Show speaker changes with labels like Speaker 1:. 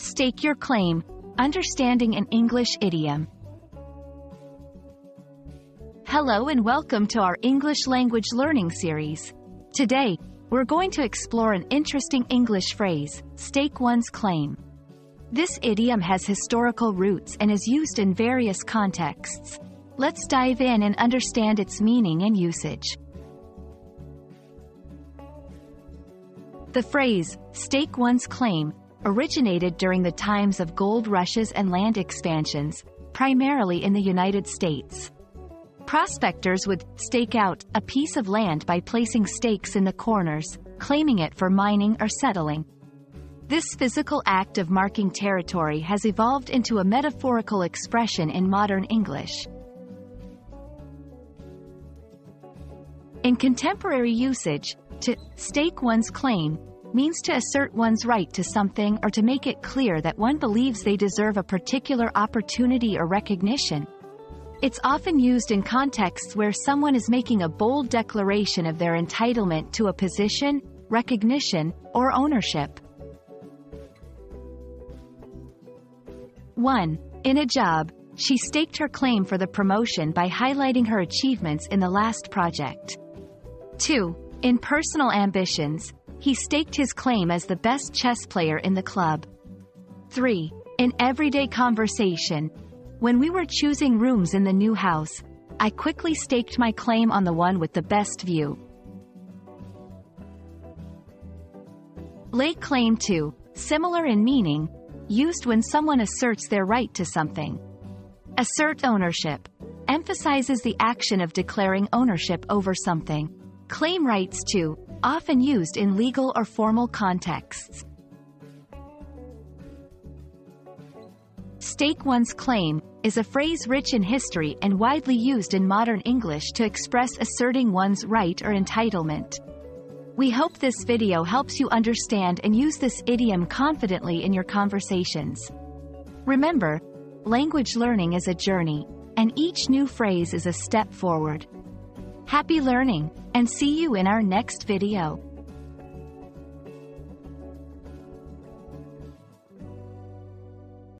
Speaker 1: Stake your claim. Understanding an English idiom. Hello and welcome to our English language learning series. Today, we're going to explore an interesting English phrase, stake one's claim. This idiom has historical roots and is used in various contexts. Let's dive in and understand its meaning and usage. The phrase, stake one's claim, originated during the times of gold rushes and land expansions, primarily in the United States. Prospectors would stake out a piece of land by placing stakes in the corners, claiming it for mining or settling. This physical act of marking territory has evolved into a metaphorical expression in modern English. In contemporary usage, to stake one's claim means to assert one's right to something or to make it clear that one believes they deserve a particular opportunity or recognition. It's often used in contexts where someone is making a bold declaration of their entitlement to a position, recognition, or ownership. 1. In a job, she staked her claim for the promotion by highlighting her achievements in the last project. 2. In personal ambitions, he staked his claim as the best chess player in the club. 3. In everyday conversation, when we were choosing rooms in the new house, I quickly staked my claim on the one with the best view. Lay claim to, similar in meaning, used when someone asserts their right to something. Assert ownership, emphasizes the action of declaring ownership over something. Claim rights to, often used in legal or formal contexts. Stake one's claim is a phrase rich in history and widely used in modern English to express asserting one's right or entitlement. We hope this video helps you understand and use this idiom confidently in your conversations. Remember, language learning is a journey, and each new phrase is a step forward. Happy learning, and see you in our next video.